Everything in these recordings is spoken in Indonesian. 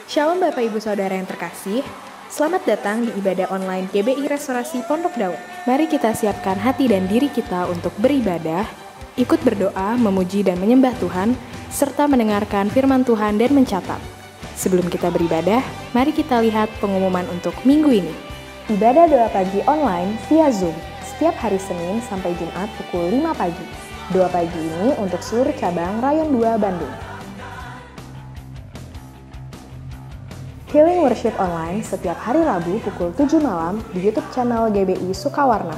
Shalom Bapak Ibu Saudara yang terkasih, selamat datang di ibadah online GBI Restorasi Pondok Daud. Mari kita siapkan hati dan diri kita untuk beribadah, ikut berdoa, memuji dan menyembah Tuhan, serta mendengarkan firman Tuhan dan mencatat. Sebelum kita beribadah, mari kita lihat pengumuman untuk minggu ini. Ibadah doa pagi online via Zoom, setiap hari Senin sampai Jumat pukul 5 pagi. Doa pagi ini untuk seluruh cabang Rayon 2 Bandung. Healing Worship Online setiap hari Rabu pukul 7 malam di YouTube channel GBI Sukawarna.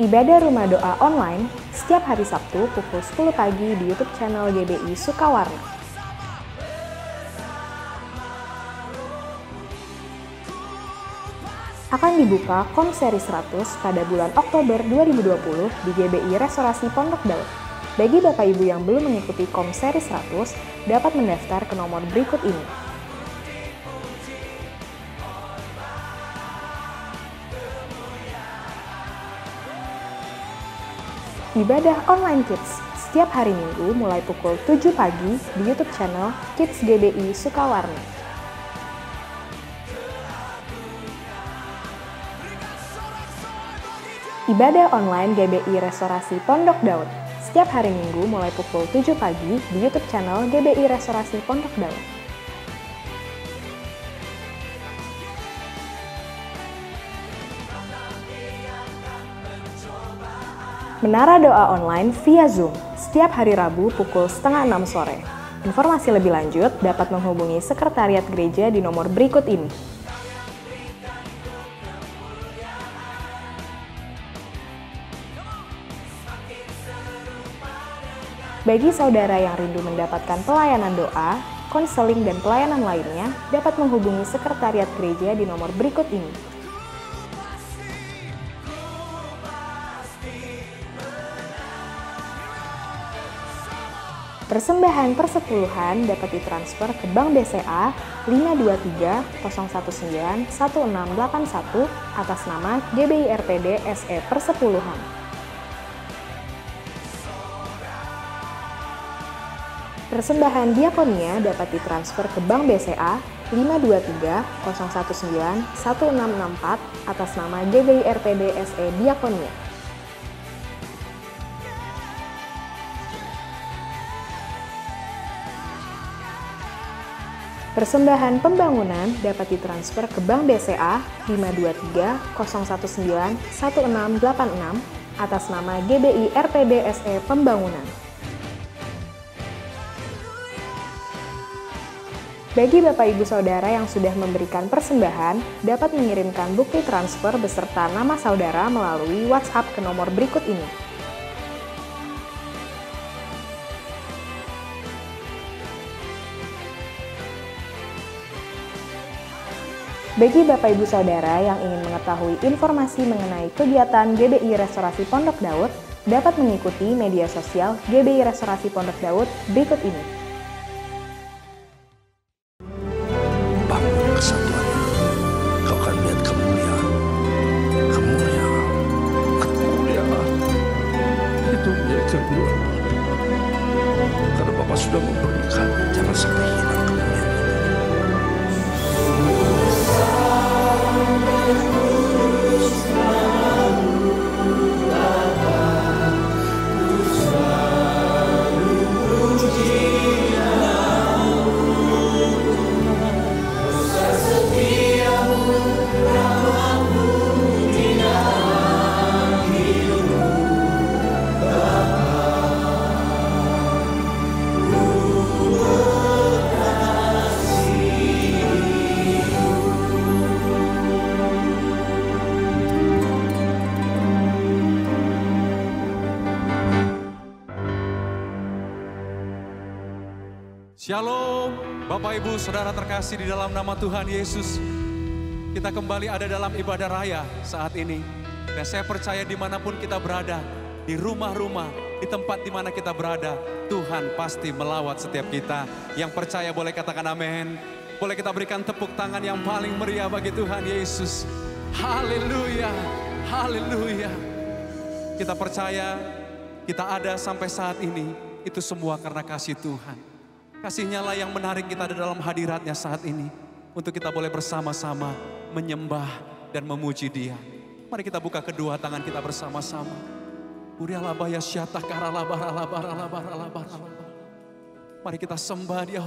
Ibadah Rumah Doa Online setiap hari Sabtu pukul 10 pagi di YouTube channel GBI Sukawarna. Akan dibuka Komseri 100 pada bulan Oktober 2020 di GBI Restorasi Pondok Daud. Bagi Bapak Ibu yang belum mengikuti Komseri 100, dapat mendaftar ke nomor berikut ini. Ibadah Online Kids, setiap hari Minggu mulai pukul 7 pagi di YouTube channel Kids GBI Sukawarna. Ibadah online GBI Restorasi Pondok Daud, setiap hari Minggu mulai pukul 7 pagi di YouTube channel GBI Restorasi Pondok Daud. Menara Doa Online via Zoom, setiap hari Rabu pukul 5:30 sore. Informasi lebih lanjut dapat menghubungi Sekretariat Gereja di nomor berikut ini. Bagi saudara yang rindu mendapatkan pelayanan doa, konseling, dan pelayanan lainnya, dapat menghubungi Sekretariat Gereja di nomor berikut ini. Persembahan persepuluhan dapat ditransfer ke Bank BCA 523-019-1681 atas nama GBI RPD SE Persepuluhan. Persembahan diakonia dapat ditransfer ke Bank BCA 523-019-1664 atas nama GBI RPD SE Diakonia. Persembahan pembangunan dapat ditransfer ke Bank BCA 523-019-1686 atas nama GBI RPD SE Pembangunan. Bagi Bapak Ibu Saudara yang sudah memberikan persembahan, dapat mengirimkan bukti transfer beserta nama saudara melalui WhatsApp ke nomor berikut ini. Bagi Bapak Ibu Saudara yang ingin mengetahui informasi mengenai kegiatan GBI Restorasi Pondok Daud, dapat mengikuti media sosial GBI Restorasi Pondok Daud berikut ini. Karena Bapak sudah memberikan, jangan sampai hilang kemuliaan Shalom, Bapak Ibu Saudara terkasih di dalam nama Tuhan Yesus. Kita kembali ada dalam ibadah raya saat ini. Dan saya percaya dimanapun kita berada, di rumah-rumah, di tempat dimana kita berada, Tuhan pasti melawat setiap kita. Yang percaya boleh katakan amin. Boleh kita berikan tepuk tangan yang paling meriah bagi Tuhan Yesus. Haleluya, haleluya. Kita percaya kita ada sampai saat ini, itu semua karena kasih Tuhan. Kasih-Nya lah yang menarik kita ada dalam hadirat-Nya saat ini. Untuk kita boleh bersama-sama menyembah dan memuji Dia. Mari kita buka kedua tangan kita bersama-sama. Mari kita sembah Dia.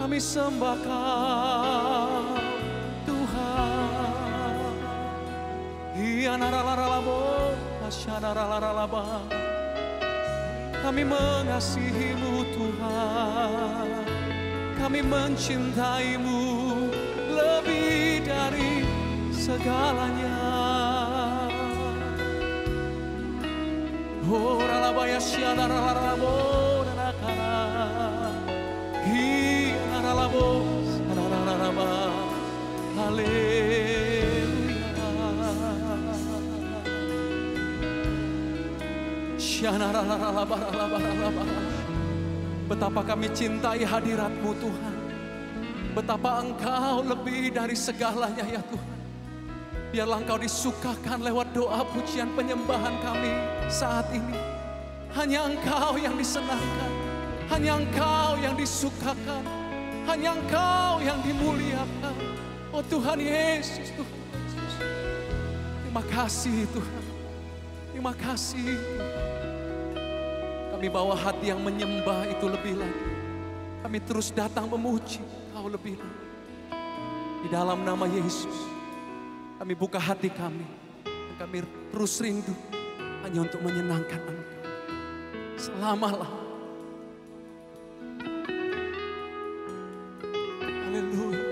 Kami sembah Kau Tuhan. Kami mengasihi-Mu Tuhan. Kami mencintai-Mu lebih dari segalanya. Betapa kami cintai hadirat-Mu Tuhan. Betapa Engkau lebih dari segalanya ya Tuhan. Biarlah Engkau disukakan lewat doa pujian penyembahan kami saat ini. Hanya Engkau yang disenangkan. Hanya Engkau yang disukakan. Hanya Engkau yang dimuliakan. Oh Tuhan Yesus, Tuhan Yesus. Terima kasih Tuhan. Terima kasih. Kami bawa hati yang menyembah itu lebih lagi. Kami terus datang memuji Kau lebih lagi. Di dalam nama Yesus, kami buka hati kami. Dan kami terus rindu hanya untuk menyenangkan Engkau. Selamalah. Haleluya.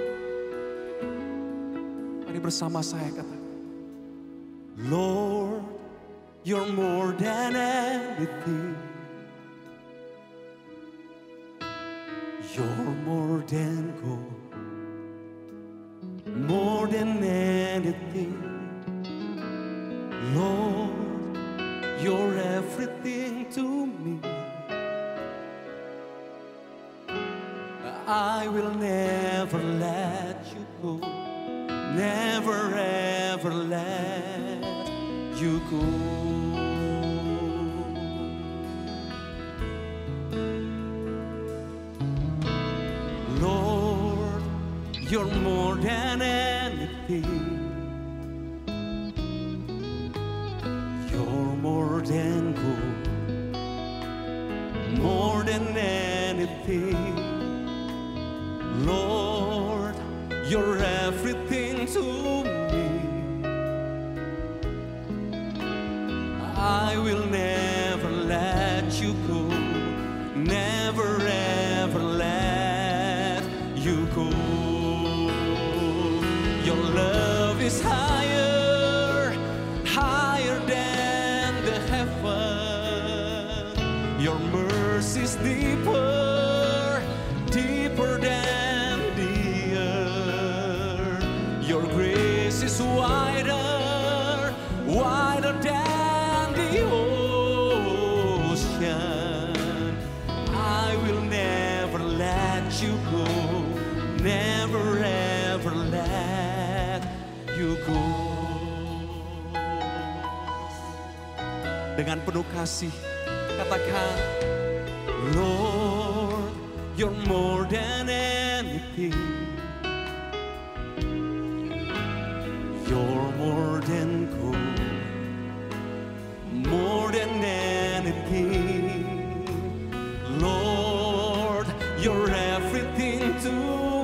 Mari bersama saya katakan. Lord, You're more than anything. You're more than gold, more than anything. Lord, You're everything to me. I will never let You go, never ever let You go. Lord, You're more than anything. You're more than gold, more than anything. Lord, You're everything to me. I will never let You go, never ever let You go. Your love is higher, higher than the heaven. Your mercy is deeper, deeper than the earth. Your grace is wider, wider than the ocean. I will never let You go, never ever let You go. Dengan penuh kasih katakan, Lord, You're more than anything. You're more than gold, more than anything. Lord, You're everything to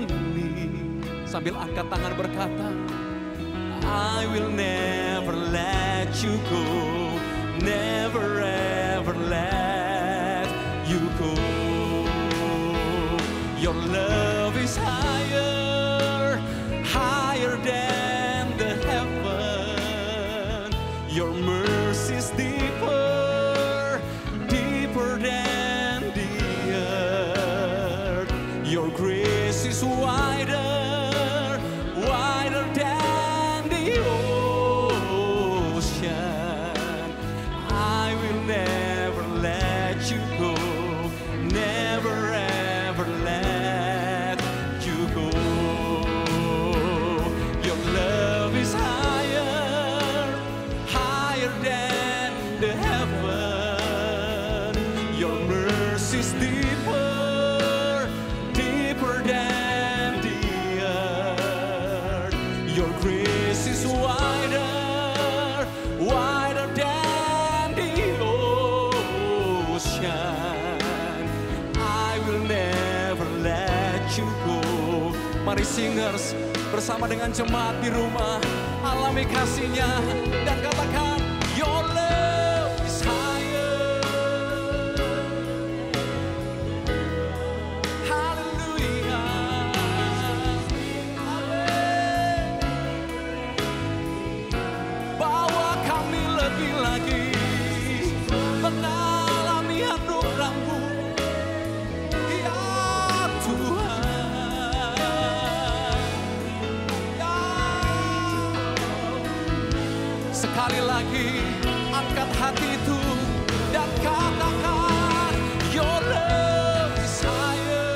me. Sambil angkat tangan berkata, I will never let You go, never ever let You go. Your love is higher, higher than the heaven. Your mercy is deeper, deeper than the earth. Your grace is wider, wider than the ocean. grace is wider, wider than the ocean. I will never let you go. Mari singers bersama dengan jemaat di rumah, alami kasih-Nya dan katakan, Your love is higher. Hallelujah. Bawa kami lebih lagi mengalami anugerah-Mu, ya Tuhan. Ya. Sekali lagi angkat hati itu dan katakan, Your love is higher.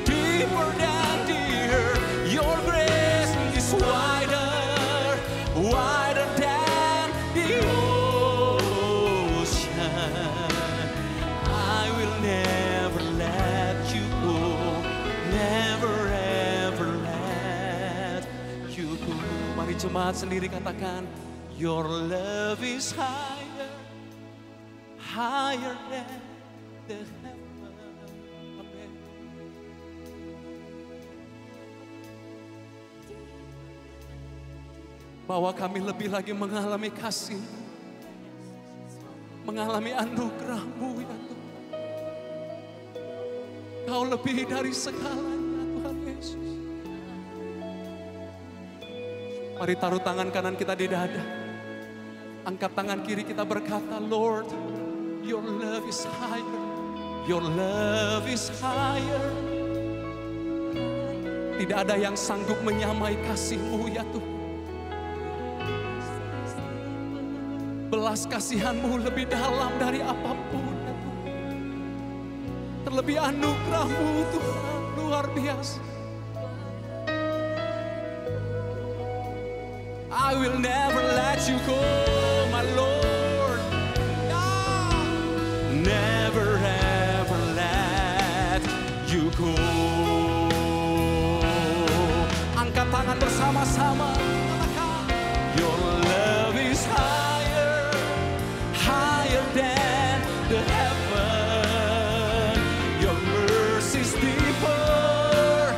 Deeper than the earth, Your grace is wider, wider than the ocean. I will never let you go, never ever let you go. Mari jemaat sendiri katakan, Your love is higher, higher than the heaven. Amen. Bahwa kami lebih lagi mengalami kasih, mengalami anugerah-Mu ya Tuhan. Kau lebih dari segalanya Tuhan Yesus. Mari taruh tangan kanan kita di dada. Angkat tangan kiri kita berkata, Lord, Your love is higher. Your love is higher. Tidak ada yang sanggup menyamai kasih-Mu ya Tuhan. Belas kasihan-Mu lebih dalam dari apapun ya Tuhan. Terlebih anugerah-Mu Tuhan luar biasa. I will never let you go, my Lord. No. Never ever let you go. Angkat tangan bersama-sama. Your love is higher, higher than the heaven. Your mercy is deeper,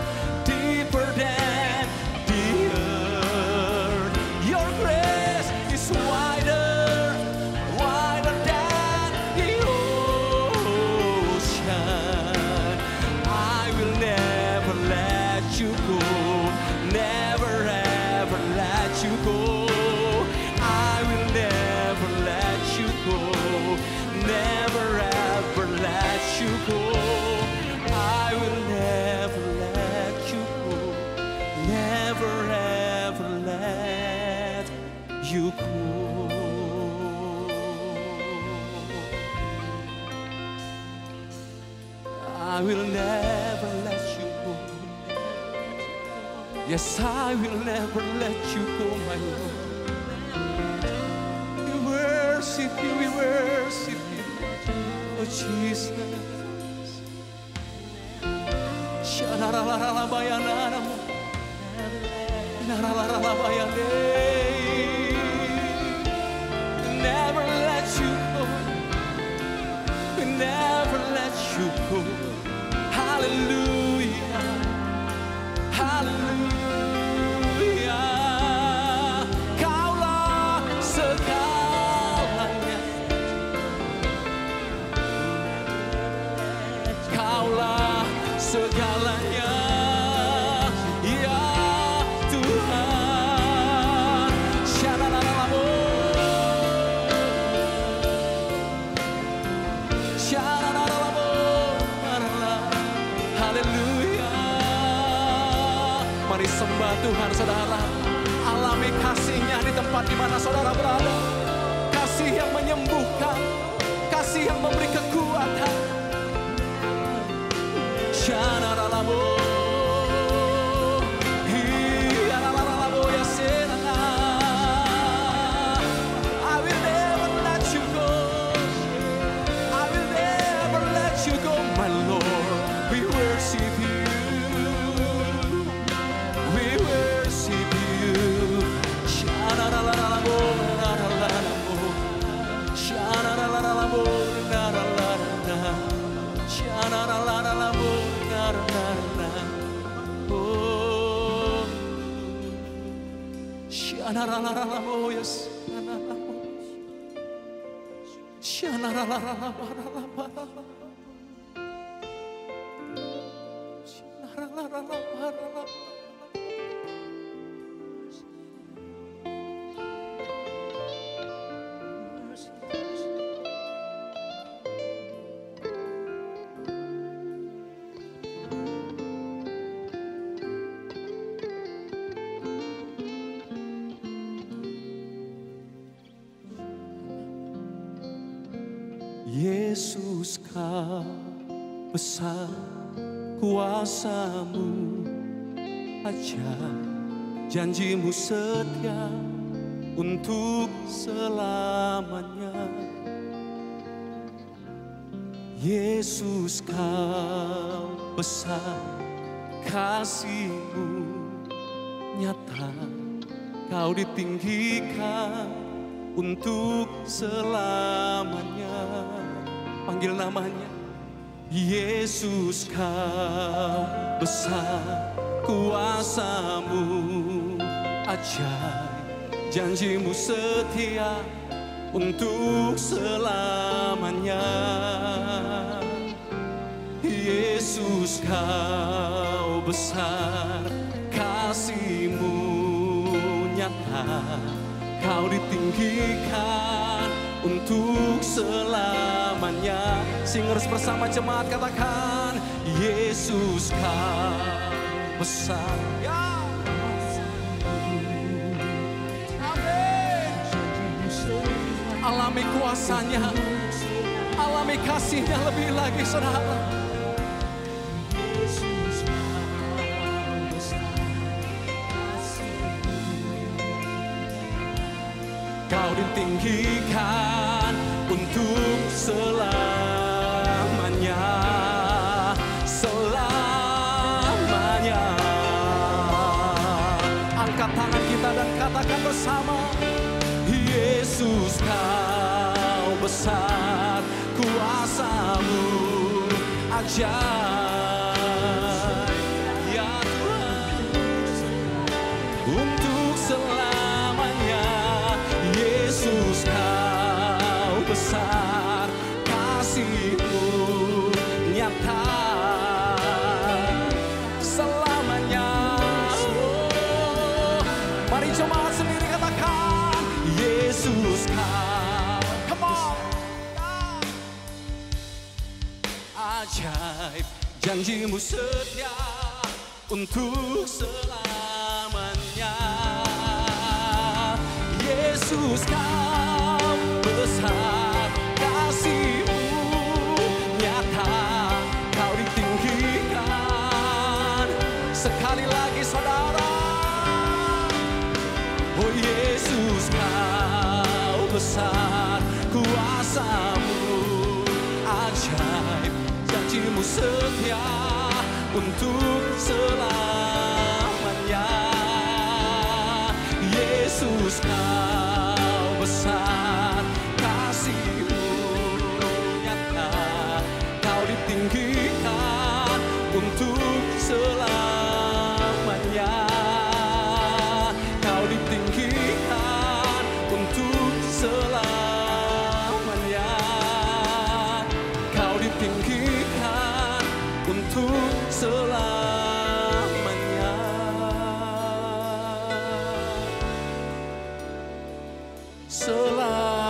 deeper than the earth. Your grace is wider, wider than the ocean. I will never let you go, never ever let you go. I will never let you go, never ever let you go. I will never let you go, never ever let you go. I will never let you go. Yes, I will never let you go, my Lord. We worship you, we worship you, oh Jesus. Shararararabayanamu, nararararabayane. Never let you go, we never let you go. Hallelujah, hallelujah. Kaulah segalanya, Kaulah segalanya, ya Tuhan. Shalalalalamo, shalalalalamo, haleluya. Mari sembah Tuhan saudara. Alami kasih-Nya di tempat di mana saudara berada. Kasih yang menyembuhkan, kasih yang memberi kekuatan. Shalalalalamo, hialalalamo, ya senana. I will never let you go. Shanarararamo, yes. Shanarararamo. Yesus, Kau besar kuasa-Mu, ajaib janji-Mu setia untuk selamanya. Yesus, Kau besar, kasih-Mu nyata, Kau ditinggikan untuk selamanya. Panggil namanya. Yesus, Kau besar kuasa-Mu, ajaib janji-Mu setia untuk selamanya. Yesus, Kau besar, kasih-Mu nyata, Kau ditinggikan untuk selamanya. Singers bersama jemaat katakan, Yesus, Kau besar. Ya. Amin. Alami kuasanya, alami kasihnya lebih lagi, saudara. Kau ditinggikan untuk selamanya, selamanya. Angkat tangan kita dan katakan bersama, Yesus, Kau besar kuasa-Mu, ajaib ya Tuhan untuk selamanya. Yesus, Kau besar, kasih-Mu nyata selamanya. Oh, mari jemaat sendiri katakan, Yesus, Kau, come on, ajaib janji-Mu setia untuk selamanya. Yesus, Kau besar, kasih-Mu nyata, Kau ditinggikan. Sekali lagi saudara, oh Yesus, Kau besar kuasa-Mu, ajaib janji-Mu setia untuk selamanya. Yesus, Kau besar, kasih-Mu nyata, Kau ditinggikan untuk selamanya. Kau ditinggikan untuk selamanya. Kau ditinggikan untuk selamanya. Selamanya,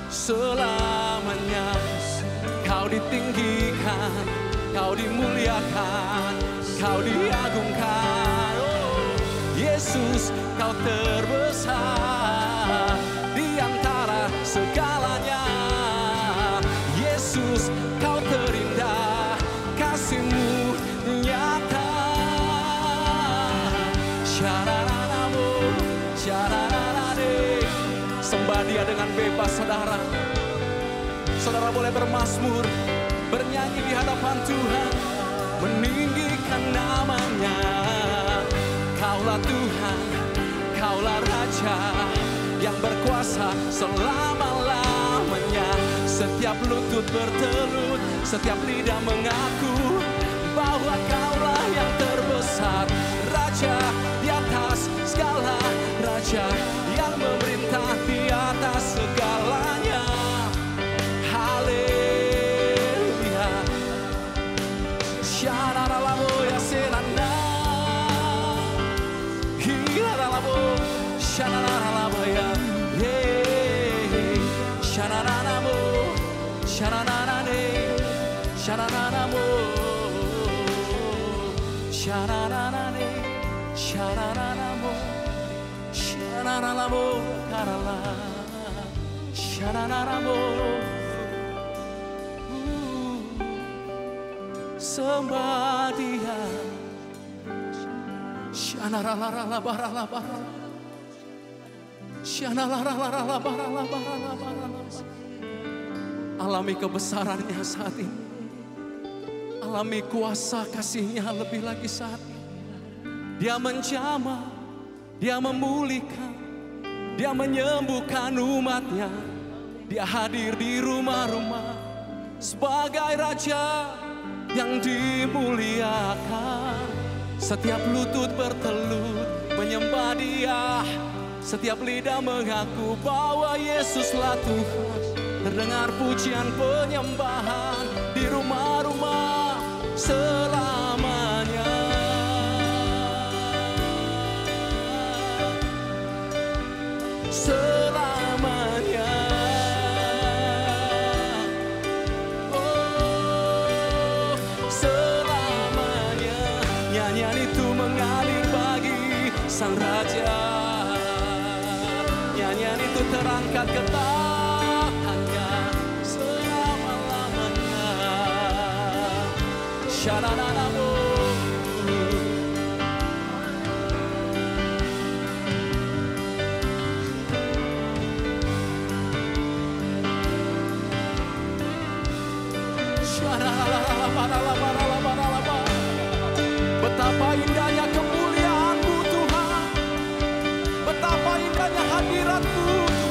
selamanya. Kau ditinggikan, Kau dimuliakan, Kau diagungkan. Oh, Yesus, Kau terbesar di antara segalanya. Yesus, Kau terindah, kasih-Mu nyata. Sembah Dia dengan bebas, saudara. Saudara boleh bermazmur, bernyanyi di hadapan Tuhan, meninggikan namanya. Kaulah Tuhan, Kaulah Raja yang berkuasa selama-lamanya. Setiap lutut bertelut, setiap lidah mengaku bahwa Kaulah yang terbesar, Raja di atas segala raja, yang memerintah di atas segalanya. Haleluya. Shanaralamo ya senana, hiraralamo, shanaralamo ya, shanaralamo, shanaralane, shanaralamo, shanaralane, shanaralamo, shanaralamo, karala, shanaralamo. Sembah Dia. Alami kebesarannya saat ini. Alami kuasa kasih-Nya lebih lagi saat ini. Dia menjamah, Dia memulihkan, Dia menyembuhkan umat-Nya. Dia hadir di rumah-rumah sebagai Raja yang dimuliakan. Setiap lutut bertelut menyembah Dia, setiap lidah mengaku bahwa Yesuslah Tuhan. Terdengar pujian penyembahan di rumah-rumah selamanya. Selamanya. Nyanyian itu mengalir bagi Sang Raja. Nyanyian itu terangkat ke tangannya selama-lamanya. Shananamo. Betapa indahnya kemuliaan-Mu Tuhan, betapa indahnya hadirat-Mu Tuhan.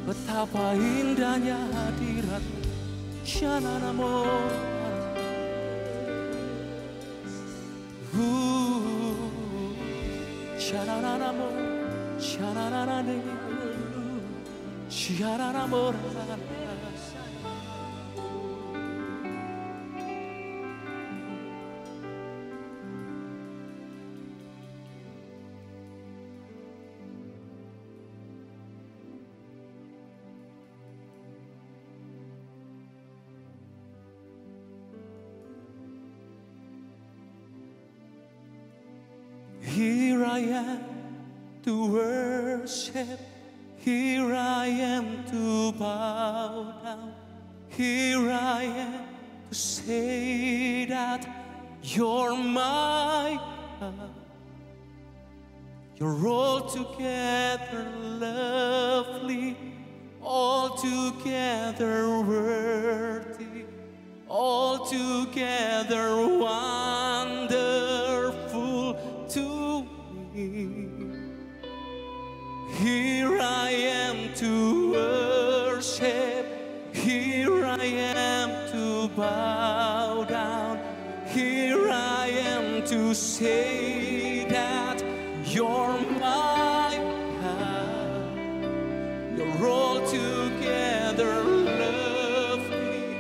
Betapa indahnya hadirat Shananamo. Shananamo, Shananane, Shananamo. Here I am to worship, here I am to bow down, here I am to say that you're my God. You're altogether lovely, altogether worthy, altogether wonderful to me. Here I am to worship, here I am to bow down, here I am to say that you're my God. You're altogether lovely,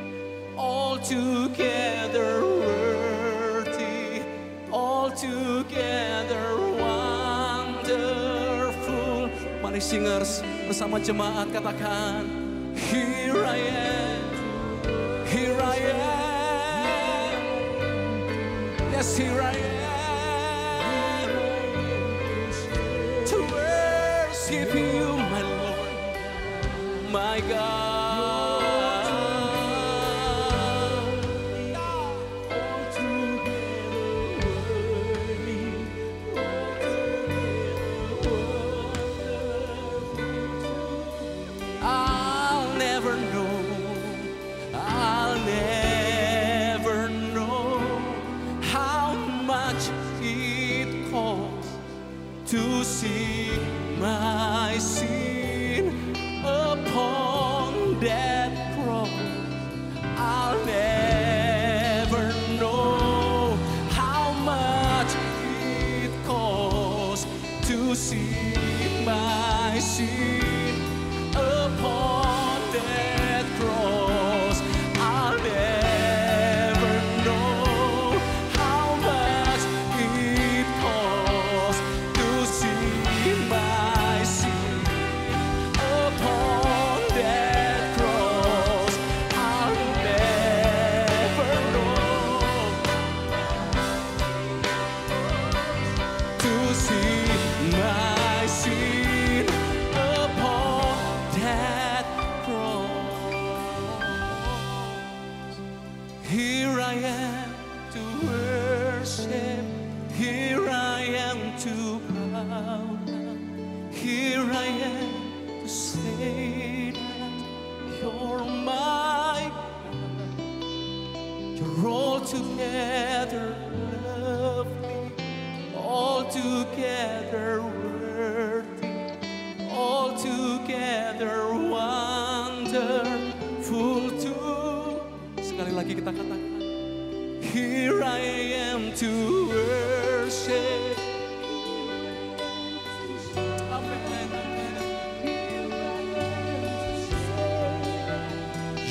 altogether worthy, altogether wonderful. Mari singers bersama jemaat katakan, here I am, here I am, yes here I am, to worship. my God. I'll never know how much it costs to see my sin upon that cross. I'll never know how much it costs to see my sin upon that cross. I'll never know how much it costs to see my sin upon that cross. I'll never know to see my sin upon that cross. Here I am to worship, here I am to bow down, here I am to say that you're my God. You're altogether lovely, altogether worthy, altogether wonderful too. Sekali lagi kita katakan, here I am to worship.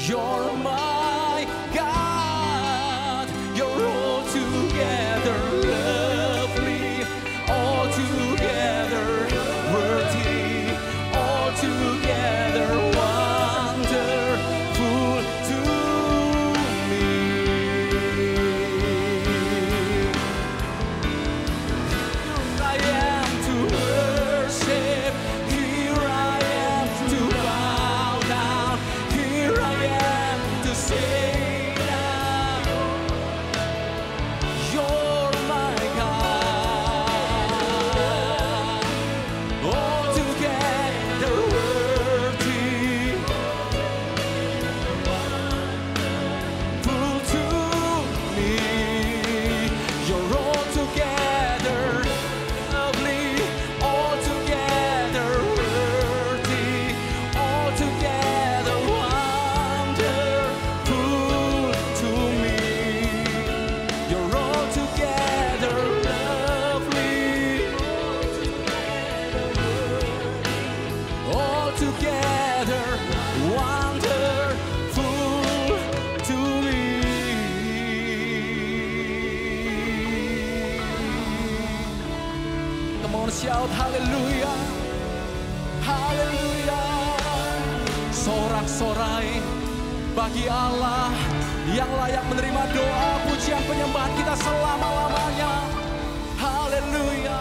You're my God, you're altogether lovely, altogether worthy, altogether wonderful to me. Here I am to worship, here I am to bow down, here I am to say that you're my God, altogether worthy, full to me. You're altogether lovely, altogether worthy, altogether wonderful to me. You're altogether lovely, altogether wonderful to me. Come on, shout hallelujah, hallelujah. Sorak-sorai bagi Allah yang layak menerima doa, pujian, penyembahan kita selama-lamanya. Haleluya.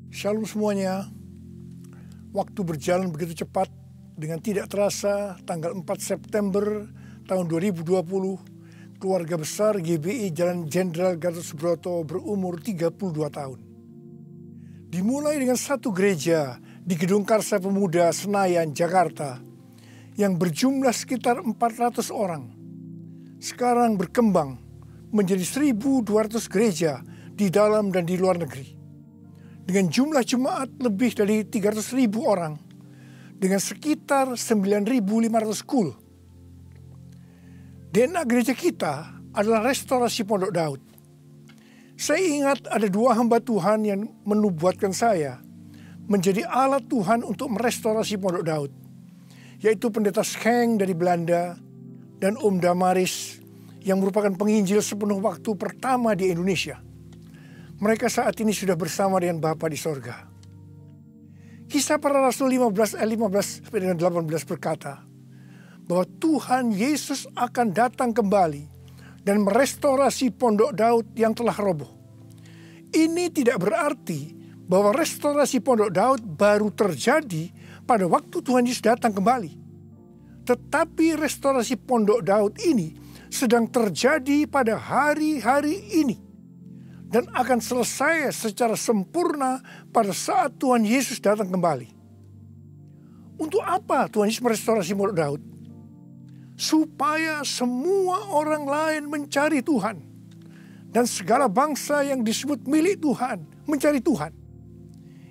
Shalom semuanya. Waktu berjalan begitu cepat. Dengan tidak terasa, tanggal 4 September tahun 2020, keluarga besar GBI Jalan Jenderal Gatot Subroto berumur 32 tahun. Dimulai dengan satu gereja di Gedung Karsa Pemuda Senayan, Jakarta, yang berjumlah sekitar 400 orang. Sekarang berkembang menjadi 1.200 gereja di dalam dan di luar negeri. Dengan jumlah jemaat lebih dari 300.000 orang, dengan sekitar 9.500 school. DNA gereja kita adalah restorasi Pondok Daud. Saya ingat ada dua hamba Tuhan yang menubuatkan saya menjadi alat Tuhan untuk merestorasi Pondok Daud, yaitu Pendeta Scheng dari Belanda dan Om Damaris yang merupakan penginjil sepenuh waktu pertama di Indonesia. Mereka saat ini sudah bersama dengan Bapa di sorga. Kisah Para Rasul 15 ayat 15 sampai dengan 18 berkata bahwa Tuhan Yesus akan datang kembali dan merestorasi Pondok Daud yang telah roboh. Ini tidak berarti bahwa restorasi Pondok Daud baru terjadi pada waktu Tuhan Yesus datang kembali. Tetapi restorasi Pondok Daud ini sedang terjadi pada hari-hari ini dan akan selesai secara sempurna pada saat Tuhan Yesus datang kembali. Untuk apa Tuhan Yesus merestorasi Pondok Daud? Supaya semua orang lain mencari Tuhan dan segala bangsa yang disebut milik Tuhan mencari Tuhan.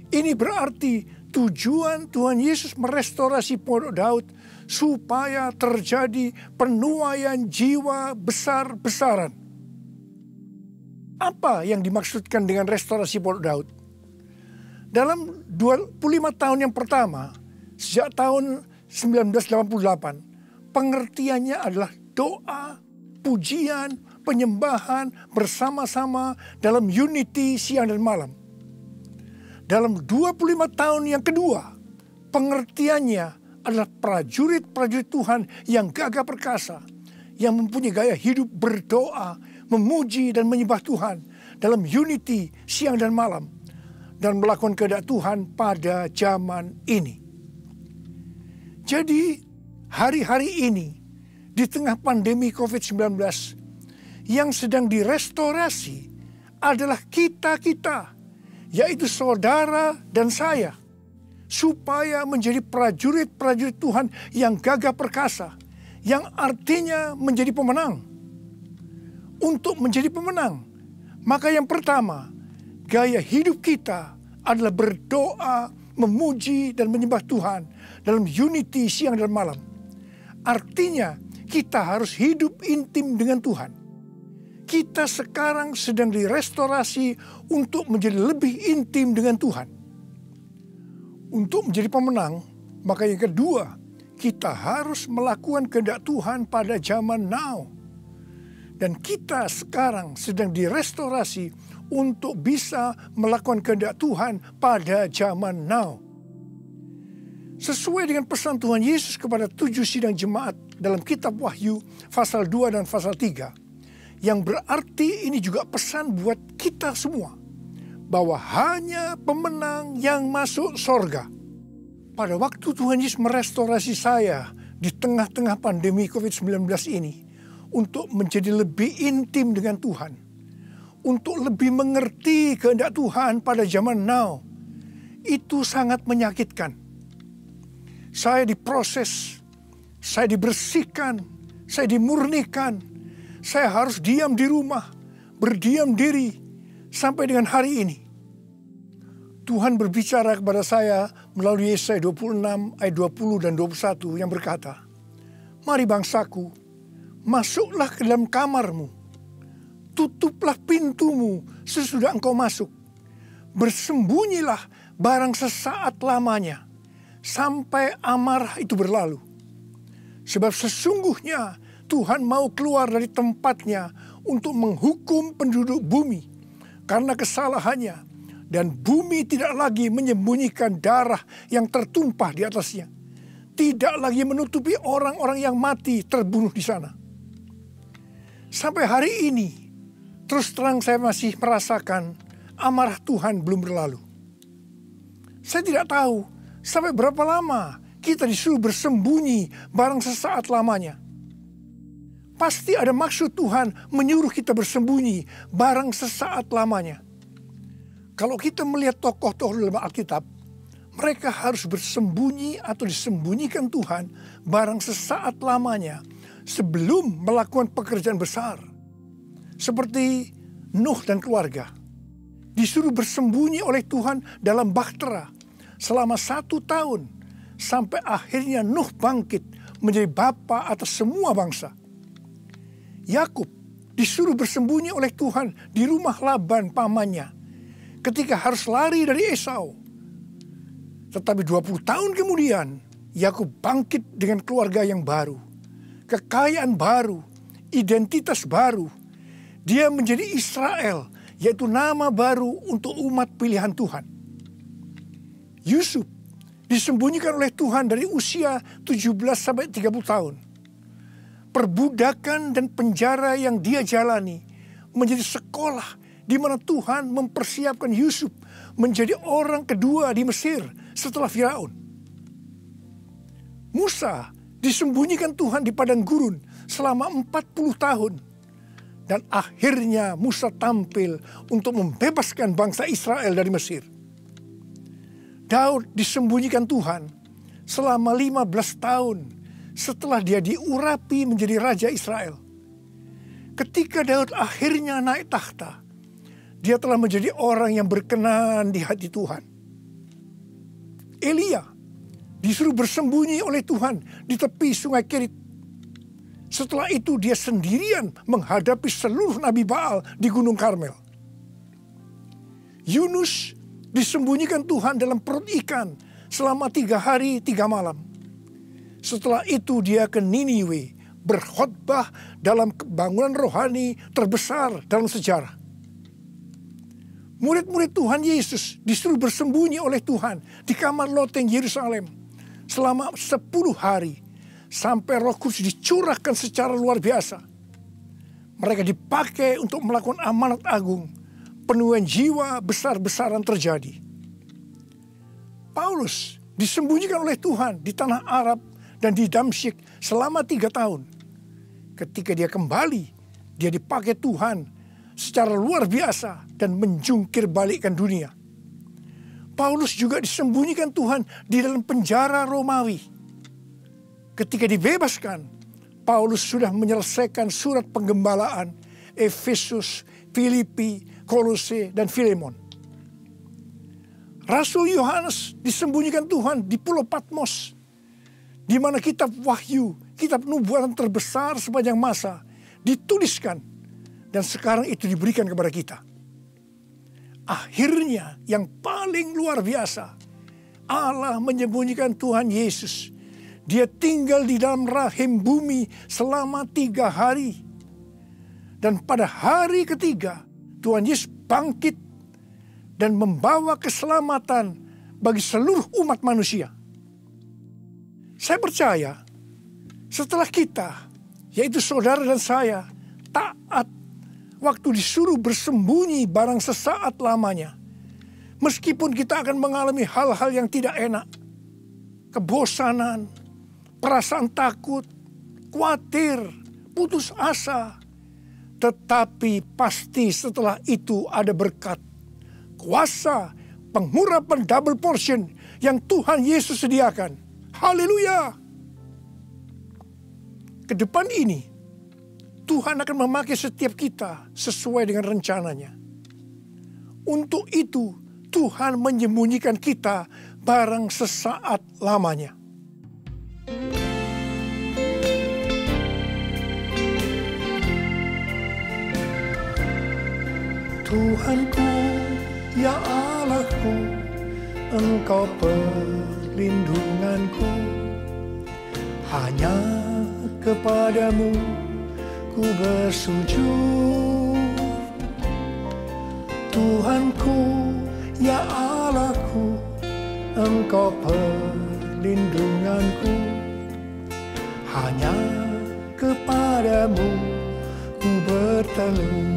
Ini berarti tujuan Tuhan Yesus merestorasi Pondok Daud supaya terjadi penuaian jiwa besar-besaran. Apa yang dimaksudkan dengan restorasi Pondok Daud? Dalam 25 tahun yang pertama, sejak tahun 1988, pengertiannya adalah doa, pujian, penyembahan bersama-sama dalam unity siang dan malam. Dalam 25 tahun yang kedua, pengertiannya adalah prajurit-prajurit Tuhan yang gagah perkasa, yang mempunyai gaya hidup berdoa, memuji dan menyembah Tuhan dalam unity siang dan malam, dan melakukan kehendak Tuhan pada zaman ini. Jadi, hari-hari ini, di tengah pandemi COVID-19, yang sedang direstorasi adalah kita-kita, yaitu saudara dan saya, supaya menjadi prajurit-prajurit Tuhan yang gagah perkasa, yang artinya menjadi pemenang. Untuk menjadi pemenang, maka yang pertama, gaya hidup kita adalah berdoa, memuji dan menyembah Tuhan dalam unity siang dan malam. Artinya kita harus hidup intim dengan Tuhan. Kita sekarang sedang direstorasi untuk menjadi lebih intim dengan Tuhan. Untuk menjadi pemenang, maka yang kedua, kita harus melakukan kehendak Tuhan pada zaman now. Dan kita sekarang sedang direstorasi untuk bisa melakukan kehendak Tuhan pada zaman now. Sesuai dengan pesan Tuhan Yesus kepada 7 sidang jemaat dalam kitab Wahyu pasal 2 dan pasal 3. Yang berarti ini juga pesan buat kita semua. Bahwa hanya pemenang yang masuk sorga. Pada waktu Tuhan Yesus merestorasi saya di tengah-tengah pandemi COVID-19 ini. Untuk menjadi lebih intim dengan Tuhan. Untuk lebih mengerti kehendak Tuhan pada zaman now. Itu sangat menyakitkan. Saya diproses, saya dibersihkan, saya dimurnikan. Saya harus diam di rumah, berdiam diri sampai dengan hari ini. Tuhan berbicara kepada saya melalui Yesaya 26 ayat 20 dan 21 yang berkata, "Mari bangsaku, masuklah ke dalam kamarmu, tutuplah pintumu sesudah engkau masuk. Bersembunyilah barang sesaat lamanya, sampai amarah itu berlalu. Sebab sesungguhnya Tuhan mau keluar dari tempatnya untuk menghukum penduduk bumi karena kesalahannya. Dan bumi tidak lagi menyembunyikan darah yang tertumpah di atasnya. Tidak lagi menutupi orang-orang yang mati terbunuh di sana." Sampai hari ini, terus terang saya masih merasakan amarah Tuhan belum berlalu. Saya tidak tahu sampai berapa lama kita disuruh bersembunyi barang sesaat lamanya. Pasti ada maksud Tuhan menyuruh kita bersembunyi barang sesaat lamanya. Kalau kita melihat tokoh-tokoh dalam Alkitab, mereka harus bersembunyi atau disembunyikan Tuhan barang sesaat lamanya sebelum melakukan pekerjaan besar. Seperti Nuh dan keluarga. Disuruh bersembunyi oleh Tuhan dalam bahtera selama 1 tahun. Sampai akhirnya Nuh bangkit menjadi bapa atas semua bangsa. Yakub disuruh bersembunyi oleh Tuhan di rumah Laban pamannya. Ketika harus lari dari Esau. Tetapi 20 tahun kemudian, Yakub bangkit dengan keluarga yang baru. Kekayaan baru, identitas baru. Dia menjadi Israel, yaitu nama baru untuk umat pilihan Tuhan. Yusuf disembunyikan oleh Tuhan dari usia 17 sampai 30 tahun. perbudakan dan penjara yang dia jalani menjadi sekolah di mana Tuhan mempersiapkan Yusuf menjadi orang kedua di Mesir setelah Firaun. Musa disembunyikan Tuhan di padang gurun selama 40 tahun. Dan akhirnya Musa tampil untuk membebaskan bangsa Israel dari Mesir. Daud disembunyikan Tuhan selama 15 tahun setelah dia diurapi menjadi raja Israel. Ketika Daud akhirnya naik takhta, dia telah menjadi orang yang berkenan di hati Tuhan. Elia disuruh bersembunyi oleh Tuhan di tepi sungai Kerit. Setelah itu dia sendirian menghadapi seluruh Nabi Baal di Gunung Karmel. Yunus disembunyikan Tuhan dalam perut ikan selama 3 hari 3 malam. Setelah itu dia ke Niniwe berkhotbah dalam bangunan rohani terbesar dalam sejarah. Murid-murid Tuhan Yesus disuruh bersembunyi oleh Tuhan di kamar loteng Yerusalem selama 10 hari. Sampai Roh Kudus dicurahkan secara luar biasa. Mereka dipakai untuk melakukan amanat agung. Penuaian jiwa besar-besaran terjadi. Paulus disembunyikan oleh Tuhan di tanah Arab dan di Damsyik selama 3 tahun. Ketika dia kembali, dia dipakai Tuhan secara luar biasa dan menjungkir balikkan dunia. Paulus juga disembunyikan Tuhan di dalam penjara Romawi. Ketika dibebaskan, Paulus sudah menyelesaikan surat penggembalaan Efesus, Filipi, Kolose, dan Filemon. Rasul Yohanes disembunyikan Tuhan di Pulau Patmos, di mana kitab Wahyu, kitab nubuatan terbesar sepanjang masa, dituliskan dan sekarang itu diberikan kepada kita. Akhirnya yang paling luar biasa, Allah menyembunyikan Tuhan Yesus. Dia tinggal di dalam rahim bumi selama 3 hari. Dan pada hari ketiga, Tuhan Yesus bangkit dan membawa keselamatan bagi seluruh umat manusia. Saya percaya setelah kita, yaitu saudara dan saya, taat waktu disuruh bersembunyi barang sesaat lamanya. Meskipun kita akan mengalami hal-hal yang tidak enak, kebosanan, perasaan takut, khawatir, putus asa. Tetapi pasti setelah itu ada berkat, kuasa, pengurapan double portion yang Tuhan Yesus sediakan. Haleluya! Kedepan ini, Tuhan akan memakai setiap kita sesuai dengan rencananya. Untuk itu, Tuhan menyembunyikan kita barang sesaat lamanya. Tuhanku, ya Allahku, Engkau perlindunganku. Hanya kepadamu ku bersujud. Tuhanku, ya Allahku, Engkau perlindunganku. Hanya kepadamu ku bertelut.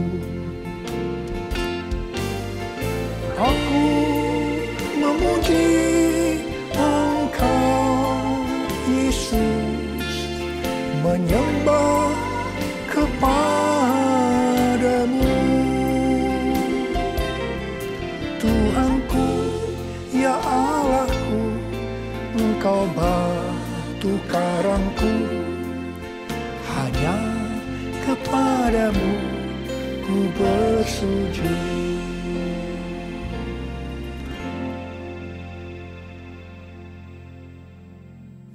Aku memuji Engkau, Yesus, menyembah kepadamu. Tuhanku, ya Allahku, Engkau batu karangku. Hanya kepadamu ku bersujud.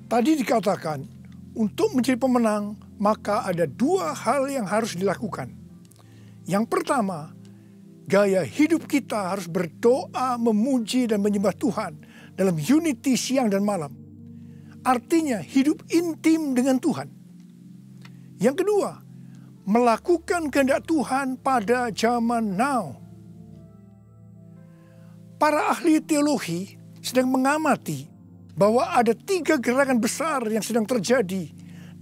Tadi dikatakan, untuk menjadi pemenang, maka ada 2 hal yang harus dilakukan. Yang pertama, gaya hidup kita harus berdoa, memuji, dan menyembah Tuhan dalam unity siang dan malam. Artinya, hidup intim dengan Tuhan. Yang kedua, melakukan kehendak Tuhan pada zaman now. Para ahli teologi sedang mengamati bahwa ada 3 gerakan besar yang sedang terjadi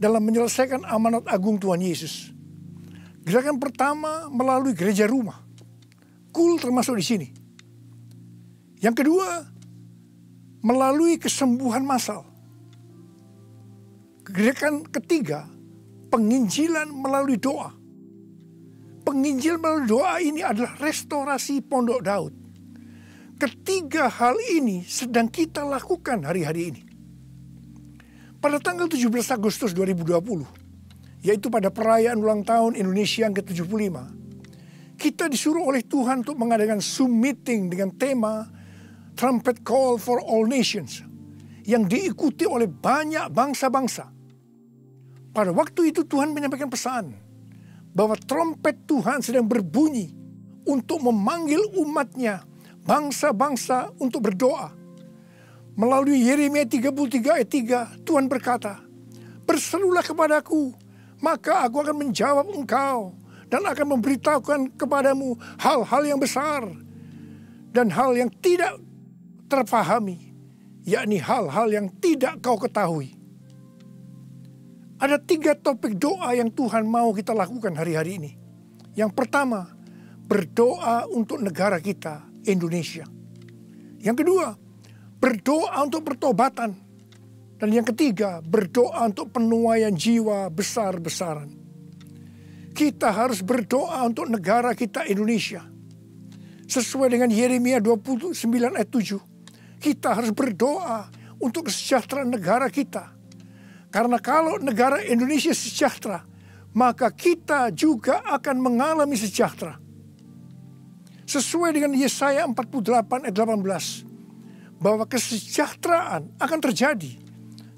dalam menyelesaikan amanat agung Tuhan Yesus. Gerakan pertama melalui gereja rumah. Kul termasuk di sini. Yang kedua, melalui kesembuhan massal. Gerakan ketiga, penginjilan melalui doa. Penginjilan melalui doa ini adalah restorasi Pondok Daud. Ketiga hal ini sedang kita lakukan hari-hari ini. Pada tanggal 17 Agustus 2020, yaitu pada perayaan ulang tahun Indonesia yang ke-75, kita disuruh oleh Tuhan untuk mengadakan Zoom meeting dengan tema Trumpet Call for All Nations yang diikuti oleh banyak bangsa-bangsa. Pada waktu itu Tuhan menyampaikan pesan bahwa trompet Tuhan sedang berbunyi untuk memanggil umatnya, bangsa-bangsa untuk berdoa. Melalui Yeremia 33 ayat 3, Tuhan berkata, "Berserulah kepadaku, maka aku akan menjawab engkau dan akan memberitahukan kepadamu hal-hal yang besar dan hal yang tidak terpahami, yakni hal-hal yang tidak kau ketahui." Ada 3 topik doa yang Tuhan mau kita lakukan hari-hari ini. Yang pertama, berdoa untuk negara kita, Indonesia. Yang kedua, berdoa untuk pertobatan. Dan yang ketiga, berdoa untuk penuaian jiwa besar-besaran. Kita harus berdoa untuk negara kita, Indonesia. Sesuai dengan Yeremia 29 ayat 7, kita harus berdoa untuk kesejahteraan negara kita. Karena kalau negara Indonesia sejahtera, maka kita juga akan mengalami sejahtera. Sesuai dengan Yesaya 48 ayat 18, bahwa kesejahteraan akan terjadi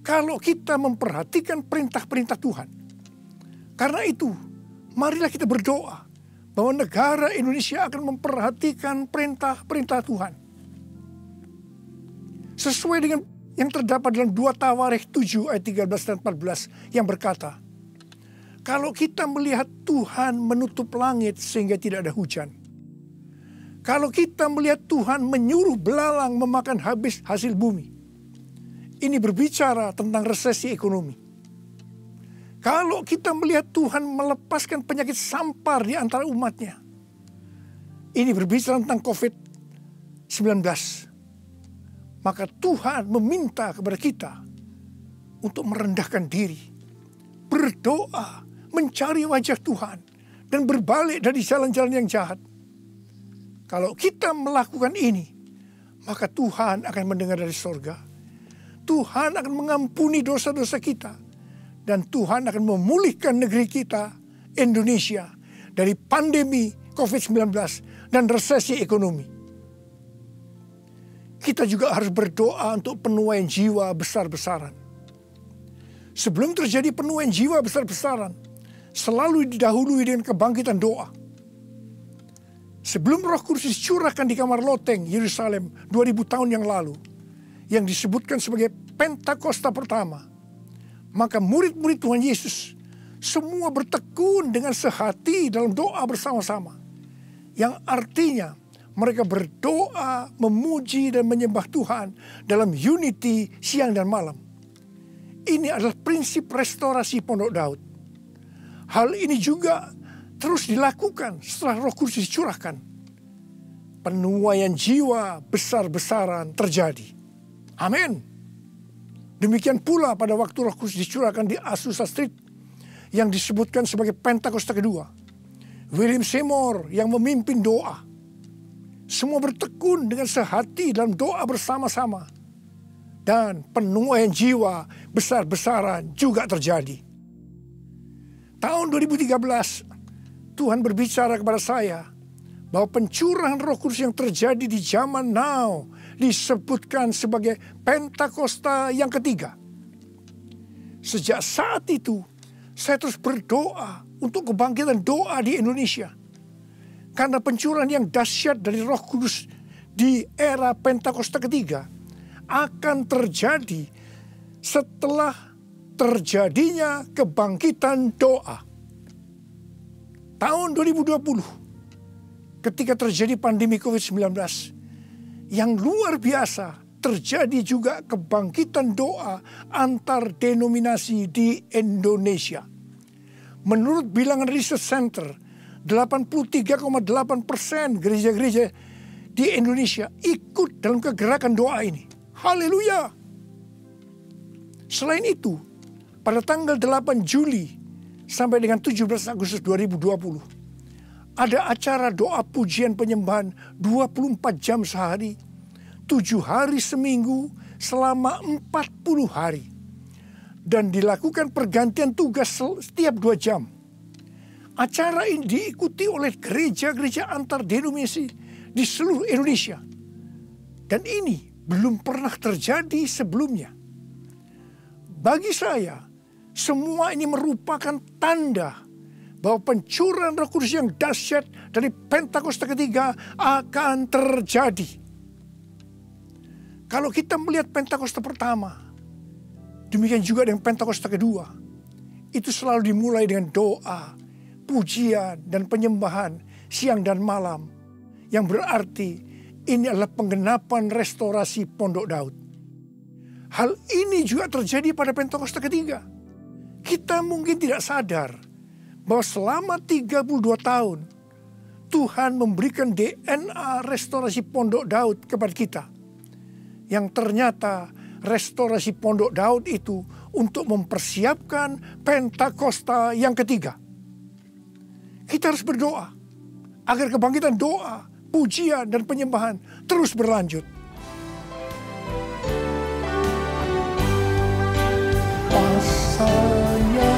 kalau kita memperhatikan perintah-perintah Tuhan. Karena itu, marilah kita berdoa bahwa negara Indonesia akan memperhatikan perintah-perintah Tuhan. Sesuai dengan yang terdapat dalam 2 Tawarikh 7 ayat 13 dan 14 yang berkata, kalau kita melihat Tuhan menutup langit sehingga tidak ada hujan. Kalau kita melihat Tuhan menyuruh belalang memakan habis hasil bumi. Ini berbicara tentang resesi ekonomi. Kalau kita melihat Tuhan melepaskan penyakit sampar di antara umatnya. Ini berbicara tentang COVID-19. Maka Tuhan meminta kepada kita untuk merendahkan diri, berdoa, mencari wajah Tuhan, dan berbalik dari jalan-jalan yang jahat. Kalau kita melakukan ini, maka Tuhan akan mendengar dari sorga. Tuhan akan mengampuni dosa-dosa kita. Dan Tuhan akan memulihkan negeri kita, Indonesia, dari pandemi COVID-19 dan resesi ekonomi. Kita juga harus berdoa untuk penuaian jiwa besar-besaran. Sebelum terjadi penuaian jiwa besar-besaran, selalu didahului dengan kebangkitan doa. Sebelum Roh Kudus dicurahkan di kamar loteng Yerusalem 2000 tahun yang lalu, yang disebutkan sebagai Pentakosta pertama, maka murid-murid Tuhan Yesus semua bertekun dengan sehati dalam doa bersama-sama. Yang artinya mereka berdoa, memuji dan menyembah Tuhan dalam unity siang dan malam. Ini adalah prinsip restorasi Pondok Daud. Hal ini juga terus dilakukan setelah Roh Kudus dicurahkan. Penuaian jiwa besar-besaran terjadi. Amin. Demikian pula pada waktu Roh Kudus dicurahkan di Azusa Street yang disebutkan sebagai Pentakosta kedua. William Seymour yang memimpin doa. Semua bertekun dengan sehati dalam doa bersama-sama. Dan penuaian jiwa besar-besaran juga terjadi. Tahun 2013, Tuhan berbicara kepada saya bahwa pencurahan Roh Kudus yang terjadi di zaman now disebutkan sebagai Pentakosta yang ketiga. Sejak saat itu, saya terus berdoa untuk kebangkitan doa di Indonesia. Karena pencurahan yang dahsyat dari Roh Kudus di era Pentakosta ketiga akan terjadi setelah terjadinya kebangkitan doa. Tahun 2020, ketika terjadi pandemi COVID-19 yang luar biasa terjadi juga kebangkitan doa antar denominasi di Indonesia. Menurut bilangan Research Center, 83,8% gereja-gereja di Indonesia ikut dalam kegerakan doa ini. Haleluya! Selain itu, pada tanggal 8 Juli sampai dengan 17 Agustus 2020, ada acara doa pujian penyembahan 24 jam sehari, 7 hari seminggu, selama 40 hari. Dan dilakukan pergantian tugas setiap 2 jam. Acara ini diikuti oleh gereja-gereja antar denominasi di seluruh Indonesia. Dan ini belum pernah terjadi sebelumnya. Bagi saya, semua ini merupakan tanda bahwa pencurahan Roh Kudus yang dahsyat dari Pentakosta ketiga akan terjadi. Kalau kita melihat Pentakosta pertama, demikian juga dengan Pentakosta kedua, itu selalu dimulai dengan doa, pujian, dan penyembahan siang dan malam, yang berarti ini adalah penggenapan restorasi Pondok Daud. Hal ini juga terjadi pada Pentakosta ketiga. Kita mungkin tidak sadar bahwa selama 32 tahun Tuhan memberikan DNA restorasi Pondok Daud kepada kita. Yang ternyata restorasi Pondok Daud itu untuk mempersiapkan Pentakosta yang ketiga. Kita harus berdoa agar kebangkitan doa, pujian, dan penyembahan terus berlanjut. Pasanya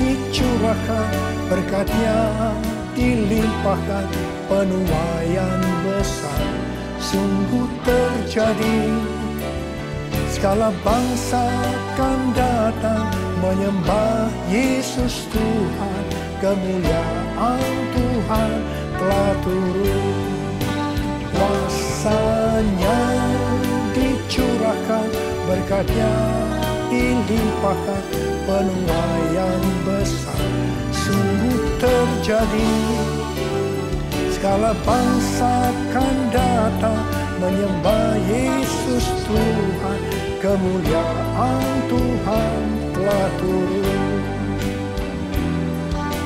dicurahkan, berkatnya dilimpahkan, penuaian besar sungguh terjadi. Segala bangsa akan datang menyembah Yesus Tuhan, kemuliaan Tuhan telah turun. Kuasanya dicurahkan, berkatnya dilimpahkan, penuaian besar sungguh terjadi. Segala bangsa akan datang menyembah Yesus Tuhan, kemuliaan Tuhan telah turun.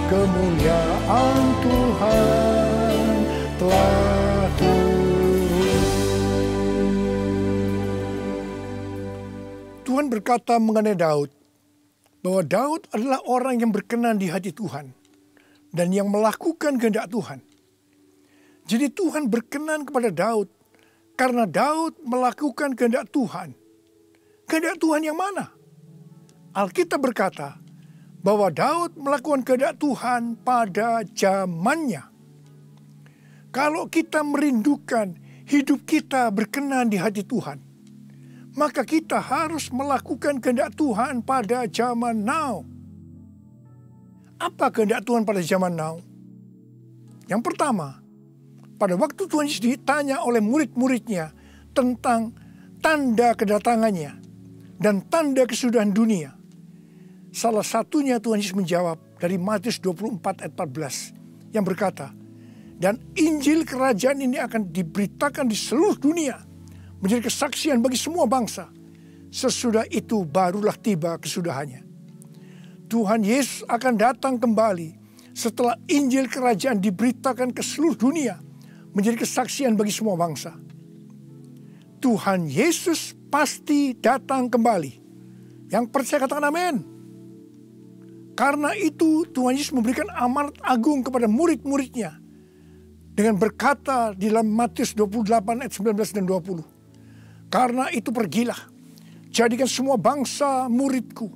Kemuliaan Tuhan telah turun. Tuhan berkata mengenai Daud, bahwa Daud adalah orang yang berkenan di hati Tuhan dan yang melakukan kehendak Tuhan. Jadi Tuhan berkenan kepada Daud karena Daud melakukan kehendak Tuhan. Kehendak Tuhan yang mana? Alkitab berkata bahwa Daud melakukan kehendak Tuhan pada zamannya. Kalau kita merindukan hidup kita berkenan di hati Tuhan, maka kita harus melakukan kehendak Tuhan pada zaman now. Apa kehendak Tuhan pada zaman now? Yang pertama, pada waktu Tuhan Yesus ditanya oleh murid-muridnya tentang tanda kedatangannya dan tanda kesudahan dunia, salah satunya Tuhan Yesus menjawab dari Matius 24 ayat 14 yang berkata, dan Injil kerajaan ini akan diberitakan di seluruh dunia menjadi kesaksian bagi semua bangsa. Sesudah itu barulah tiba kesudahannya. Tuhan Yesus akan datang kembali setelah Injil kerajaan diberitakan ke seluruh dunia menjadi kesaksian bagi semua bangsa. Tuhan Yesus pasti datang kembali. Yang percaya katakan amin. Karena itu Tuhan Yesus memberikan amanat agung kepada murid-muridnya dengan berkata di dalam Matius 28 ayat 19 dan 20. Karena itu pergilah, jadikan semua bangsa muridku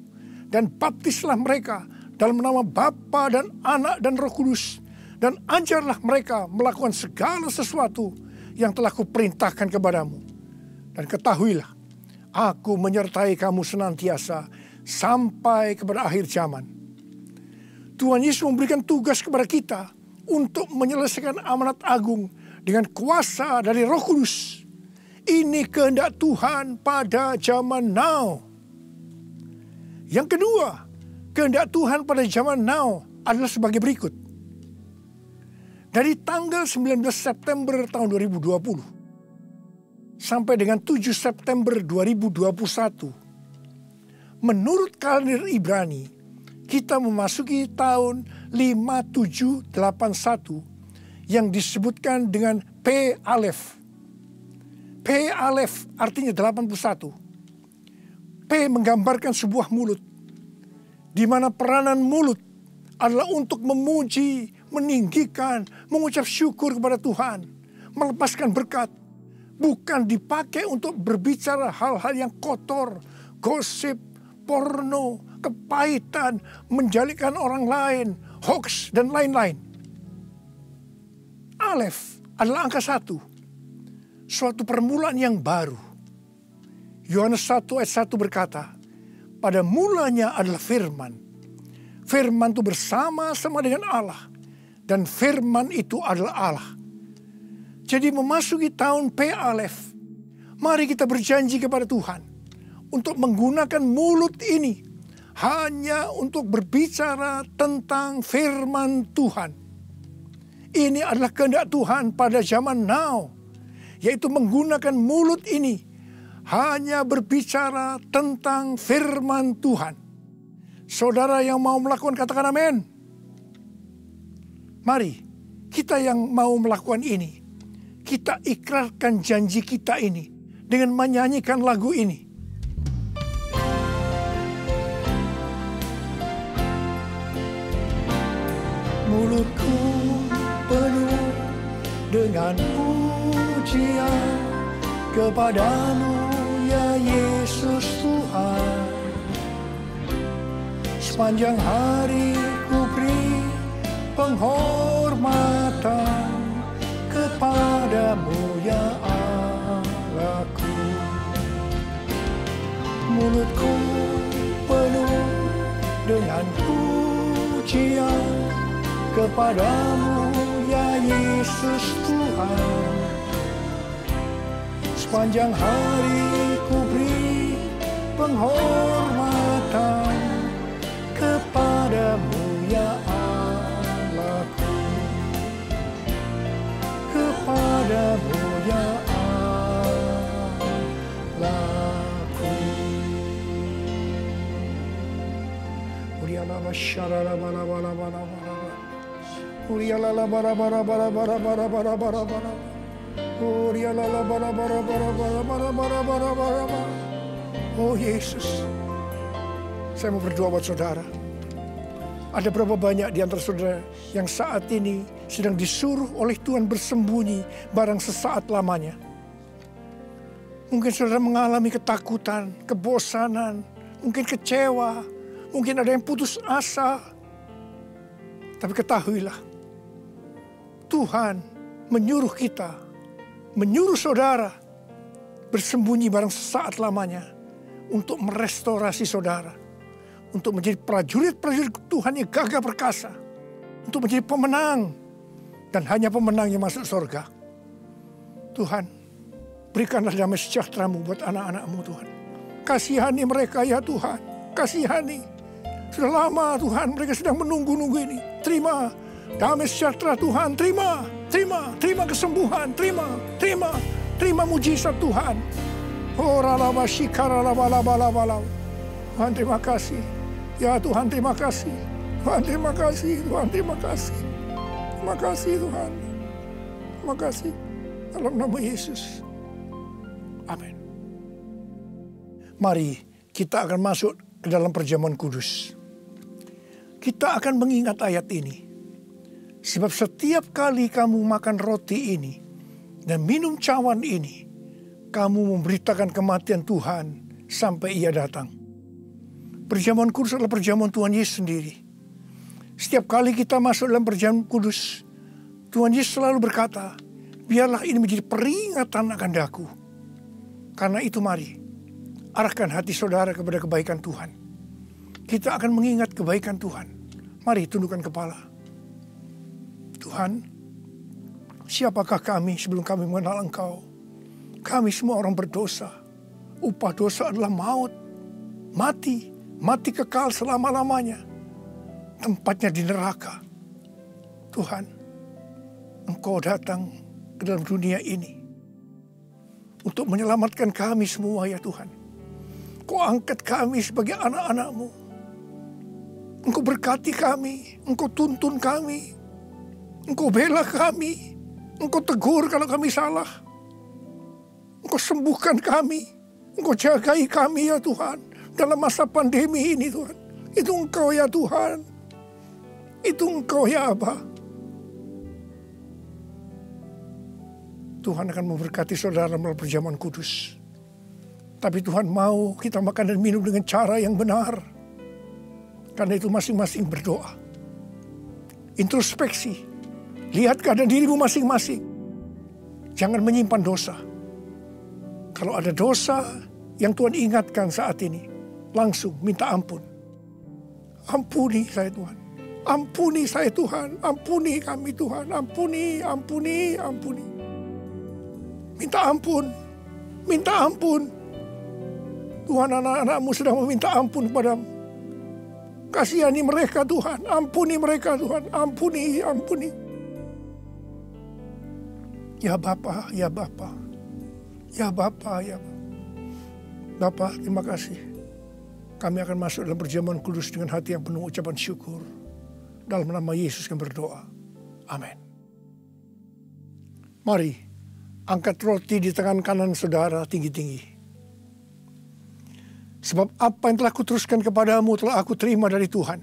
dan baptislah mereka dalam nama Bapa dan Anak dan Roh Kudus, dan ajarlah mereka melakukan segala sesuatu yang telah kuperintahkan kepadamu. Dan ketahuilah, aku menyertai kamu senantiasa sampai kepada akhir zaman. Tuhan Yesus memberikan tugas kepada kita untuk menyelesaikan amanat agung dengan kuasa dari Roh Kudus. Ini kehendak Tuhan pada zaman now. Yang kedua, kehendak Tuhan pada zaman now adalah sebagai berikut. Dari tanggal 19 September tahun 2020 sampai dengan 7 September 2021. Menurut kalender Ibrani, kita memasuki tahun 5781 yang disebutkan dengan P Alef. P Alef artinya 81. P menggambarkan sebuah mulut, di mana peranan mulut adalah untuk memuji, meninggikan, mengucap syukur kepada Tuhan, melepaskan berkat, bukan dipakai untuk berbicara hal-hal yang kotor, gosip, porno, kepahitan, menjalikan orang lain, hoax, dan lain-lain. Alef adalah angka 1, suatu permulaan yang baru. Yohanes 1 ayat 1 berkata, pada mulanya adalah firman. Firman itu bersama-sama dengan Allah, dan firman itu adalah Allah. Jadi memasuki tahun P Alef, mari kita berjanji kepada Tuhan untuk menggunakan mulut ini hanya untuk berbicara tentang firman Tuhan. Ini adalah kehendak Tuhan pada zaman now, yaitu menggunakan mulut ini hanya berbicara tentang firman Tuhan. Saudara yang mau melakukan, katakan amin. Mari kita yang mau melakukan ini, kita ikrarkan janji kita ini dengan menyanyikan lagu ini. Mulutku penuh dengan pujian kepadamu ya Yesus Tuhan. Sepanjang hari ku beri penghormatan kepadamu ya Allahku. Mulutku penuh dengan pujian kepadamu ya Yesus Tuhan. Sepanjang hari ku beri penghormatan kepadamu ya Allahku. Kepadamu ya Allahku. Urialala syarala bala bala bala bala. Urialala bara bara bara bara bara bara bara bara. Urialala bara bara bara bara bara bara bara bara. Oh Yesus, saya mau berdoa buat saudara. Ada berapa banyak di antara saudara yang saat ini sedang disuruh oleh Tuhan bersembunyi barang sesaat lamanya. Mungkin saudara mengalami ketakutan, kebosanan, mungkin kecewa, mungkin ada yang putus asa. Tapi ketahuilah, Tuhan menyuruh kita, menyuruh saudara bersembunyi barang sesaat lamanya untuk merestorasi saudara, untuk menjadi prajurit-prajurit Tuhan yang gagah perkasa, untuk menjadi pemenang, dan hanya pemenang yang masuk surga. Tuhan, berikanlah damai sejahtera-Mu buat anak-anak-Mu Tuhan. Kasihani mereka ya Tuhan, kasihani. Sudah lama Tuhan mereka sedang menunggu-nunggu ini. Terima damai sejahtera Tuhan, terima kesembuhan, terima mujizat Tuhan. Oh Tuhan terima kasih. Ya Tuhan terima kasih. Tuhan terima kasih. Tuhan terima kasih. Terima kasih Tuhan. Terima kasih. Dalam nama Yesus. Amin. Mari kita akan masuk ke dalam perjamuan kudus. Kita akan mengingat ayat ini. Sebab setiap kali kamu makan roti ini dan minum cawan ini, kamu memberitakan kematian Tuhan sampai Ia datang. Perjamuan kudus adalah perjamuan Tuhan Yesus sendiri. Setiap kali kita masuk dalam perjamuan kudus, Tuhan Yesus selalu berkata, biarlah ini menjadi peringatan akan daku. Karena itu mari, arahkan hati saudara kepada kebaikan Tuhan. Kita akan mengingat kebaikan Tuhan. Mari tundukkan kepala. Tuhan, siapakah kami sebelum kami mengenal Engkau? Kami semua orang berdosa. Upah dosa adalah maut. Mati kekal selama-lamanya. Tempatnya di neraka. Tuhan, Engkau datang ke dalam dunia ini untuk menyelamatkan kami semua ya Tuhan. Kau angkat kami sebagai anak-anak-Mu. Engkau berkati kami, Engkau tuntun kami, Engkau bela kami, Engkau tegur kalau kami salah. Engkau sembuhkan kami, Engkau jagai kami ya Tuhan. Dalam masa pandemi ini Tuhan. Itu Engkau ya Tuhan. Itu Engkau ya Aba. Tuhan akan memberkati saudara melalui perjamuan kudus. Tapi Tuhan mau kita makan dan minum dengan cara yang benar. Karena itu masing-masing berdoa. Introspeksi. Lihat keadaan dirimu masing-masing. Jangan menyimpan dosa. Kalau ada dosa yang Tuhan ingatkan saat ini, langsung minta ampun. Ampuni saya Tuhan. Ampuni saya Tuhan. Ampuni kami Tuhan. Ampuni, ampuni, ampuni. Minta ampun. Minta ampun. Tuhan, anak-anak-Mu sedang meminta ampun kepadamu. Kasihani mereka Tuhan. Ampuni mereka Tuhan. Ampuni, ampuni. Ya Bapa, ya Bapa. Ya Bapa, ya Bapa. Bapa, terima kasih. Kami akan masuk dalam perjamuan kudus dengan hati yang penuh ucapan syukur. Dalam nama Yesus kami berdoa. Amin. Mari, angkat roti di tangan kanan saudara tinggi-tinggi. Sebab apa yang telah kuteruskan kepadamu telah aku terima dari Tuhan.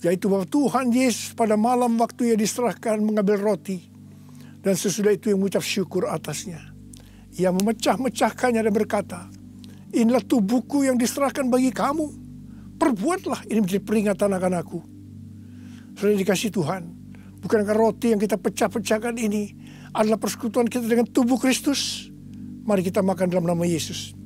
Yaitu bahwa Tuhan Yesus pada malam waktu Ia diserahkan mengambil roti. Dan sesudah itu Ia mengucap syukur atasnya. Ia memecah-mecahkannya dan berkata, inilah tubuhku yang diserahkan bagi kamu. Perbuatlah ini menjadi peringatan akan aku. Sudah dikasih Tuhan. Bukankah roti yang kita pecah-pecahkan ini adalah persekutuan kita dengan tubuh Kristus? Mari kita makan dalam nama Yesus.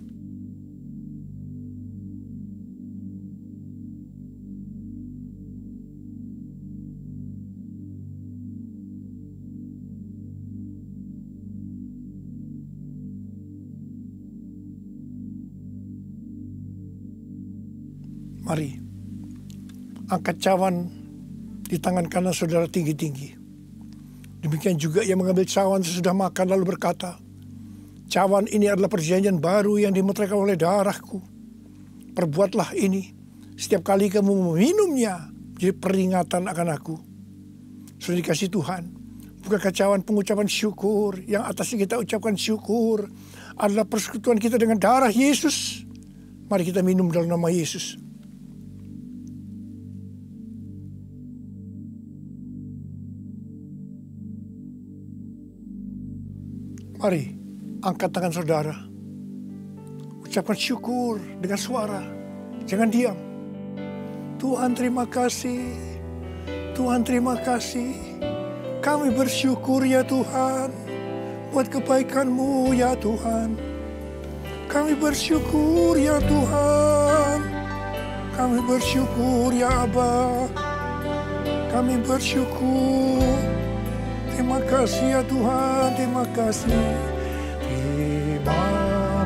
Mari, angkat cawan di tangan kanan saudara tinggi-tinggi. Demikian juga Ia mengambil cawan sesudah makan lalu berkata, cawan ini adalah perjanjian baru yang dimeteraikan oleh darahku. Perbuatlah ini setiap kali kamu meminumnya, jadi peringatan akan aku. Sudah dikasih Tuhan. Bukankah cawan pengucapan syukur yang atasnya kita ucapkan syukur adalah persekutuan kita dengan darah Yesus? Mari kita minum dalam nama Yesus. Mari, angkat tangan saudara. Ucapkan syukur dengan suara. Jangan diam. Tuhan terima kasih. Tuhan terima kasih. Kami bersyukur ya Tuhan. Buat kebaikan-Mu ya Tuhan. Kami bersyukur ya Tuhan. Kami bersyukur ya Aba. Kami bersyukur. Terima kasih ya Tuhan, terima kasih. Terima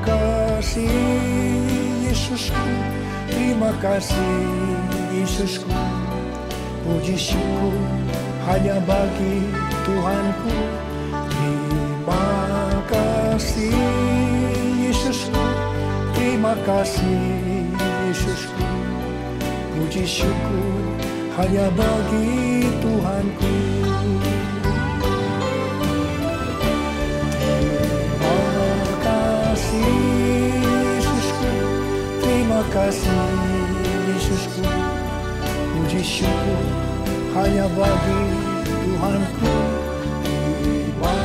kasih Yesusku, terima kasih Yesusku. Puji syukur hanya bagi Tuhanku. Terima kasih Yesusku, terima kasih Yesusku. Puji syukur hanya bagi Tuhanku. Terima kasih Yesusku, puji syukur hanya bagi Tuhanku. Terima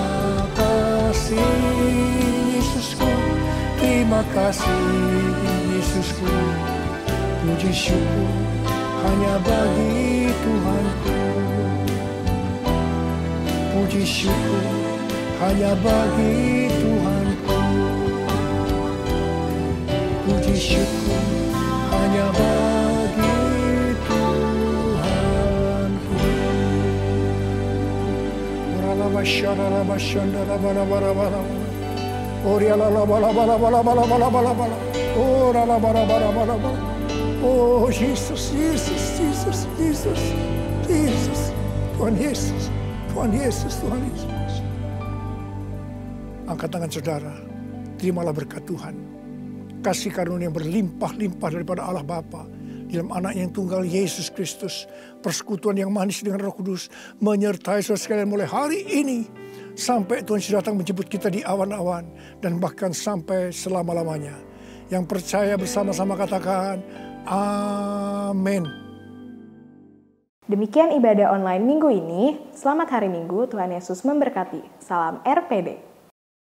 kasih Yesusku, terima kasih Yesusku, puji syukur hanya bagi Tuhanku. Puji syukur hanya bagi Tuhanku. Puji syukur hanya bagi Tuhanku. Oh Jesus, Jesus, Jesus, Jesus, Jesus. Tuhan Yesus, Tuhan Yesus, Tuhan Yesus. Angkat tangan saudara. terimalah berkat Tuhan. Kasih karunia yang berlimpah-limpah daripada Allah Bapa dalam anak yang tunggal Yesus Kristus. Persekutuan yang manis dengan Roh Kudus menyertai saudara sekalian mulai hari ini sampai Tuhan Yesus datang menjemput kita di awan-awan dan bahkan sampai selama-lamanya. Yang percaya bersama-sama katakan amin. Demikian ibadah online minggu ini. Selamat hari Minggu, Tuhan Yesus memberkati. Salam RPD.